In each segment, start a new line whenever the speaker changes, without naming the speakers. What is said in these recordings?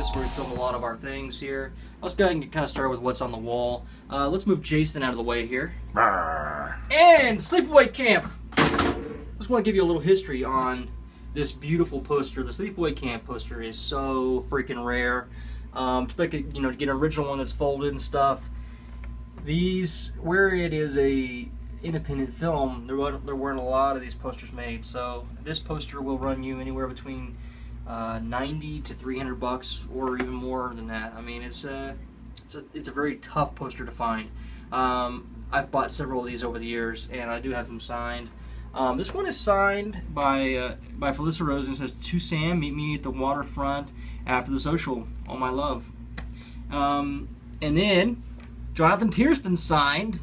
studios where we film a lot of our things here. Let's go ahead and get kind of started with what's on the wall. Let's move Jason out of the way here. And Sleepaway Camp. Just want to give you a little history on this beautiful poster. The Sleepaway Camp poster is so freaking rare. To make it, to get an original one that's folded and stuff. These, where it is a independent film, there weren't a lot of these posters made. So this poster will run you anywhere between 90 to 300 bucks, or even more than that. I mean, it's a very tough poster to find. I've bought several of these over the years, and I do have them signed. This one is signed by Felissa Rose, and it says, "To Sam, meet me at the waterfront after the social. All my love." And then Jonathan Tiersten signed,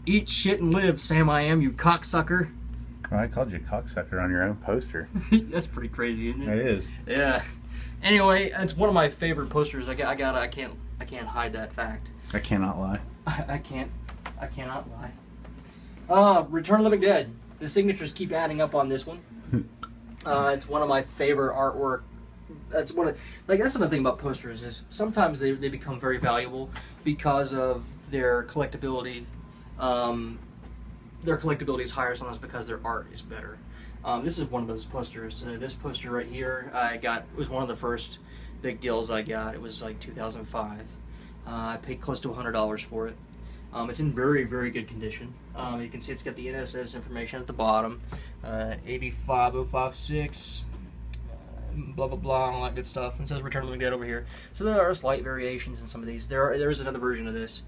"Eat shit and live, Sam I am, you cocksucker."
Well, I called you a cocksucker on your own poster.
That's pretty crazy, isn't it?
It is.
Yeah. Anyway, it's one of my favorite posters. I can't hide that fact.
I cannot lie.
I cannot lie. Return of the Living Dead. The signatures keep adding up on this one. It's one of my favorite artwork. That's another thing about posters is sometimes they become very valuable because of their collectability. Their collectability is higher sometimes because their art is better. This is one of those posters. This poster right here was one of the first big deals I got. It was like 2005. I paid close to $100 for it. It's in very, very good condition. You can see it's got the NSS information at the bottom, 85056, blah blah blah, all that good stuff. And it says Return of the Living Dead over here. So there are slight variations in some of these. There is another version of this,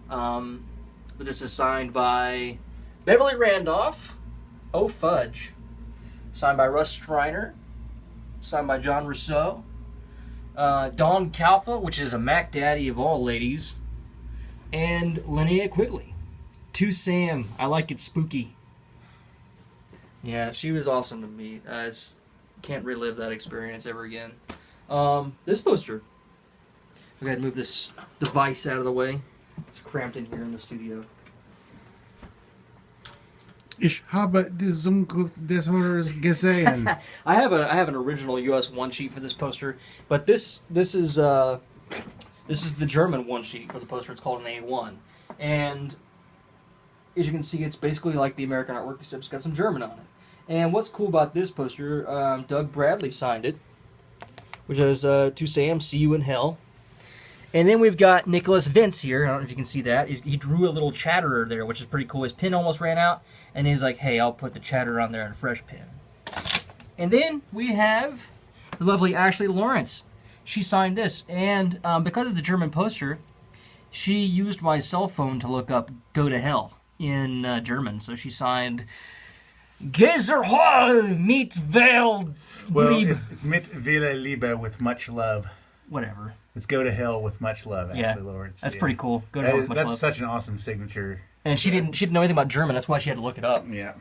but this is signed by Beverly Randolph. Oh fudge! Signed by Russ Striner. Signed by John Rousseau. Dawn Calfa, which is a Mac Daddy of all ladies. And Linnea Quigley. To Sam, I like it spooky. Yeah, she was awesome to me. I can't relive that experience ever again. This poster. I'll go ahead and move this device out of the way. It's cramped in here in the studio.
Ich habe die Zukunft des Horrors gesehen.
I have an original US one sheet for this poster, but this is the German one sheet for the poster. It's called an A1, and as you can see, it's basically like the American artwork, except it's got some German on it. And what's cool about this poster, Doug Bradley signed it, which is "To Sam, see you in hell." And then we've got Nicholas Vince here. I don't know if you can see that. He drew a little chatterer there, which is pretty cool. His pen almost ran out, and he's like, "Hey, I'll put the chatterer on there in a fresh pen." And then we have the lovely Ashley Lawrence. She signed this, and because it's a German poster, she used my cell phone to look up "Go to Hell" in German. So she signed "Geiserhall mit Welt Liebe."
It's mit Wille Liebe, with much love.
Whatever.
It's "Go to Hell with much love." Ashley Lawrence.
That's pretty cool. Go to Hell with much love.
That's such an awesome signature.
And she didn't know anything about German. That's why she had to look it up.
Yeah.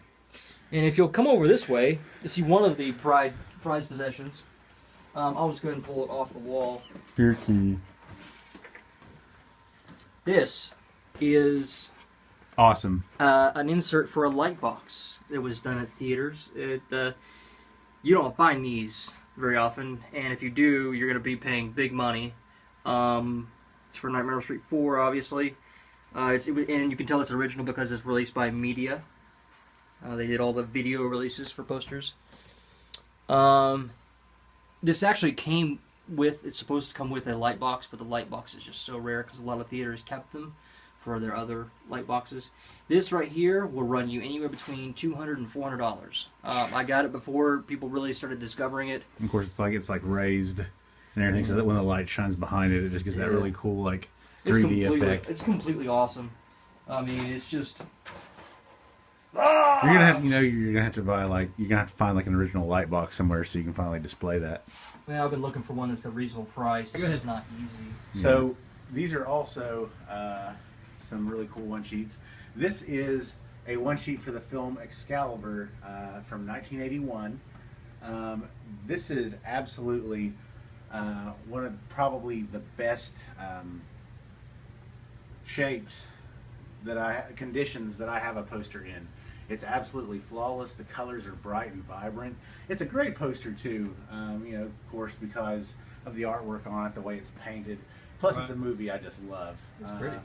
And if you'll come over this way, you see one of the prize possessions. I'll just go ahead and pull it off the wall.
Your key.
This is
Awesome.
an insert for a light box. It was done at theaters. You don't find these very often, and if you do, you're going to be paying big money. It's for Nightmare on Street 4, obviously. And you can tell it's original because it's released by Media. They did all the video releases for posters. This actually came with, it's supposed to come with a light box, but the light box is just so rare because a lot of theaters kept them for their other light boxes. This right here will run you anywhere between $200 and $400. I got it before people really started discovering it.
Of course, it's like raised and everything, so that when the light shines behind it, it just gives that really cool 3D effect.
It's completely awesome. I mean, it's just.
You're gonna have to buy you're gonna have to find an original light box somewhere so you can finally display that.
Well, I've been looking for one that's a reasonable price. It's just not easy.
So these are also some really cool one sheets. This is a one sheet for the film Excalibur from 1981. This is absolutely one of probably the best shapes conditions that I have a poster in. It's absolutely flawless. The colors are bright and vibrant. It's a great poster too, of course, because of the artwork on it, the way it's painted. Plus, it's a movie I just love.
It's pretty.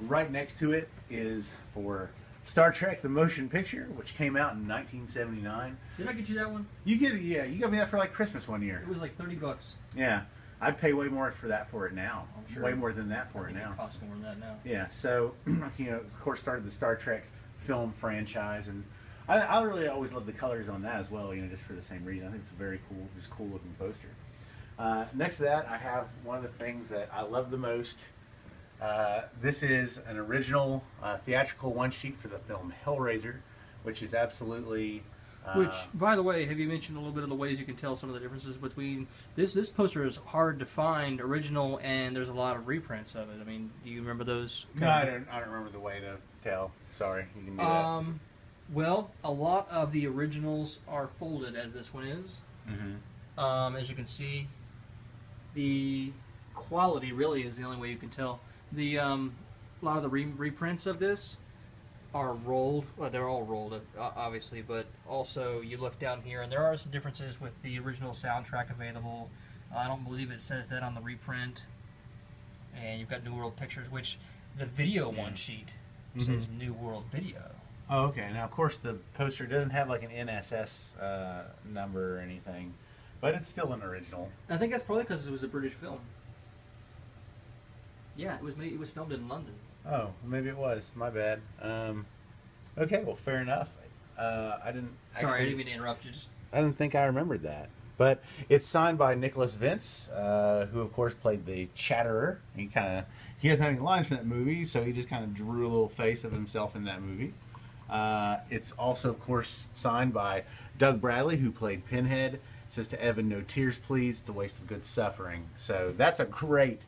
Right next to it is for Star Trek: The Motion Picture, which came out in 1979.
Did I get you that one?
You got me that for like Christmas one year.
It was like $30.
Yeah, I'd pay way more for it now.
I'm sure.
Way more than that for it now.
It costs more than that now.
Yeah, so of course, started the Star Trek film franchise, and I really always love the colors on that as well. Just for the same reason. I think it's a very cool looking poster. Next to that, I have one of the things that I love the most. This is an original theatrical one sheet for the film Hellraiser, which is absolutely...
Which, by the way, have you mentioned a little bit of the ways you can tell some of the differences between... This poster is hard to find original, and there's a lot of reprints of it. I mean, do you remember those?
No, I don't remember the way to tell. Sorry, you can do that.
Well, a lot of the originals are folded, as this one is. Mm-hmm. As you can see, the quality really is the only way you can tell. The a lot of the reprints of this are rolled. Well, they're all rolled, obviously, but also you look down here, and there are some differences with the original soundtrack available. I don't believe it says that on the reprint. And you've got New World Pictures, which the video one sheet says New World Video.
Oh, okay. Now, of course, the poster doesn't have like an NSS number or anything, but it's still an original.
I think that's probably because it was a British film. Yeah, it was filmed in London.
Oh, maybe it was. My bad. Okay, well, fair enough. I didn't.
Sorry, I didn't mean to interrupt you.
I didn't think I remembered that. But it's signed by Nicholas Vince, who of course played the Chatterer. He doesn't have any lines for that movie, so he just kind of drew a little face of himself in that movie. It's also, of course, signed by Doug Bradley, who played Pinhead. It says to Evan, "No tears, please. It's a waste of good suffering." So that's a great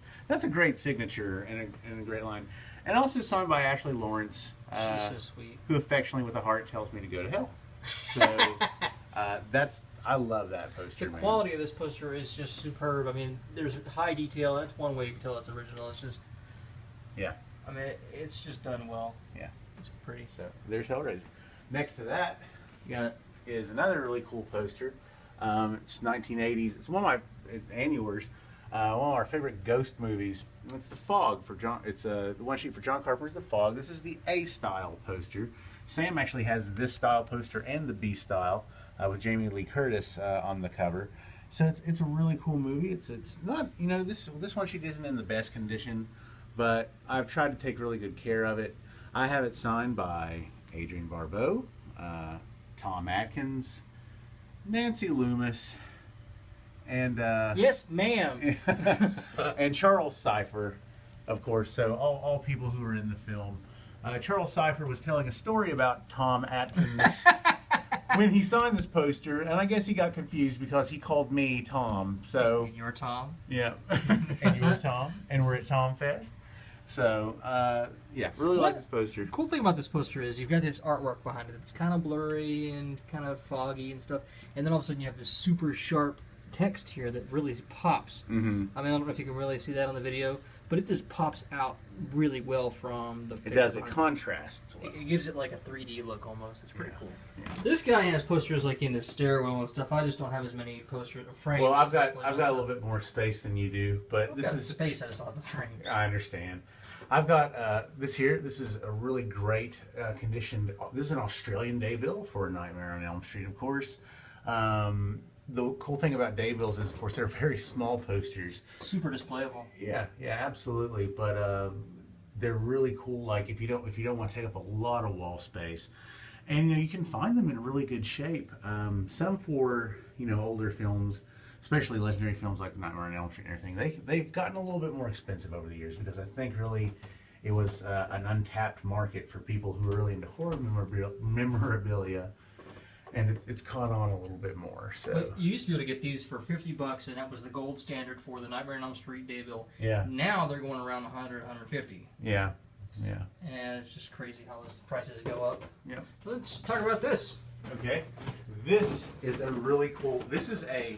signature and a great line. And also signed by Ashley Lawrence,
She's so sweet.
who affectionately with a heart tells me to go to hell. So I love that poster.
The quality of this poster is just superb. I mean, there's high detail. That's one way you can tell it's original. It's just,
yeah.
I mean, it's just done well.
Yeah,
it's pretty.
So there's Hellraiser. Next to that,
you got it.
Is another really cool poster. It's 1980s. It's one of my and yours. One of our favorite ghost movies. It's The Fog for John. It's the one sheet for John Carpenter's The Fog. This is the A style poster. Sam actually has this style poster and the B style with Jamie Lee Curtis on the cover. So it's a really cool movie. It's not, this one sheet isn't in the best condition, but I've tried to take really good care of it. I have it signed by Adrienne Barbeau, Tom Atkins, Nancy Loomis, and
yes, ma'am,
and Charles Cipher, of course. So all people who were in the film. Charles Cipher was telling a story about Tom Atkins when he signed this poster, and I guess he got confused because he called me Tom. So
and you're Tom.
Yeah, and you were Tom, and we're at Tom Fest. So yeah, really like this poster.
The cool thing about this poster is you've got this artwork behind it. It's kind of blurry and kind of foggy and stuff, and then all of a sudden you have this super sharp text here that really pops.
Mm-hmm.
I mean, I don't know if you can really see that on the video, but it just pops out really well from the picture.
It does. It contrasts well.
It gives it like a 3D look almost. It's pretty cool.
Yeah.
This guy has posters like in his stairwell and stuff. I just don't have as many posters or frames.
Well, I've got a little bit more space than you do, but this is
space. I just don't have the frames.
I understand. I've got this here. This is a really great conditioned. This is an Australian daybill for Nightmare on Elm Street, of course. The cool thing about daybills is, of course, they're very small posters.
Super displayable.
Yeah, absolutely. But they're really cool. Like if you don't want to take up a lot of wall space, and you can find them in really good shape. Some for older films, especially legendary films like Nightmare on Elm Street and everything. They've gotten a little bit more expensive over the years because I think really it was an untapped market for people who are really into horror memorabilia. And it's caught on a little bit more. So
but you used to be able to get these for $50, and that was the gold standard for the Nightmare on Elm Street daybill.
Yeah.
Now they're going around 100, 150.
Yeah.
And it's just crazy how the prices go up.
Yeah.
Let's talk about this.
Okay. This is a really cool. This is a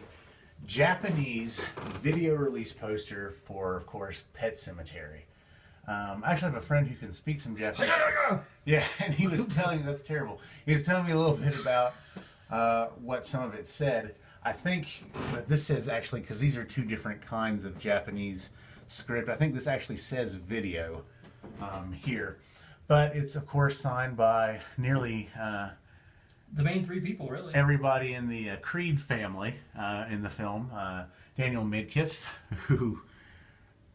Japanese video release poster for, of course, Pet Sematary. I actually have a friend who can speak some Japanese. Yeah, and he was telling me, that's terrible. He was telling me a little bit about what some of it said. I think that this says actually, because these are two different kinds of Japanese script, I think this actually says video here. But it's, of course, signed by nearly
the main three people, really.
everybody in the Creed family in the film. Daniel Midkiff, who,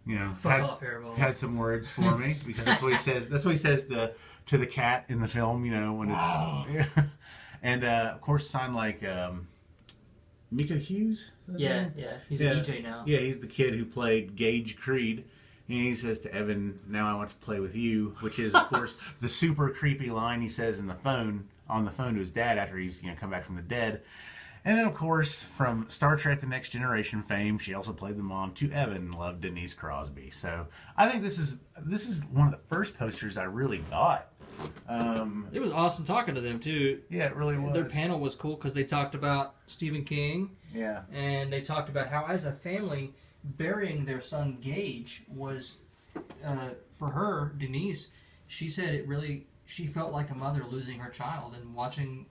you know, had some words for me, because that's what he says. That's what he says to the cat in the film, you know, when it's... and, of course, signed like... Mika Hughes?
Yeah, he's a DJ now.
Yeah, he's the kid who played Gage Creed. And he says to Evan, "Now I want to play with you," which is, of course, the super creepy line he says on the phone to his dad after he's come back from the dead. And then, of course, from Star Trek: The Next Generation fame, she also played the mom to Evan, loved Denise Crosby. So I think this is one of the first posters I really got.
It was awesome talking to them too.
Yeah, it really was.
Their panel was cool because they talked about Stephen King.
Yeah.
And they talked about how, as a family, burying their son Gage was, for her, Denise, she said she felt like a mother losing her child, and watching,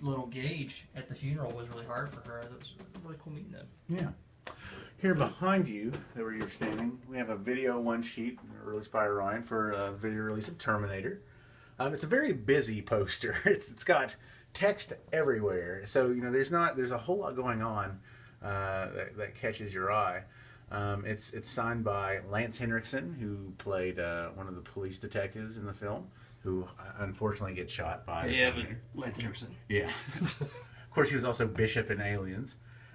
little Gage at the funeral was really hard for her. It was really cool meeting them.
Yeah. Here behind you, where you're standing, we have a video one sheet released by Orion for a video release of Terminator. It's a very busy poster. It's got text everywhere, so there's a whole lot going on that catches your eye. It's signed by Lance Henriksen, who played one of the police detectives in the film, who unfortunately gets shot by
Lance Henriksen.
Yeah. Of course, he was also Bishop in Aliens.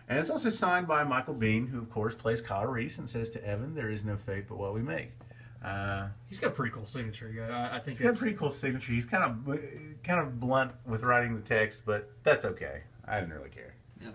And it's also signed by Michael Biehn, who, of course, plays Kyle Reese and says to Evan, "There is no fate but what we make."
He's got a pretty cool signature. I think
he's got a pretty cool signature. He's kind of blunt with writing the text, but that's okay. I didn't really care.
Yeah.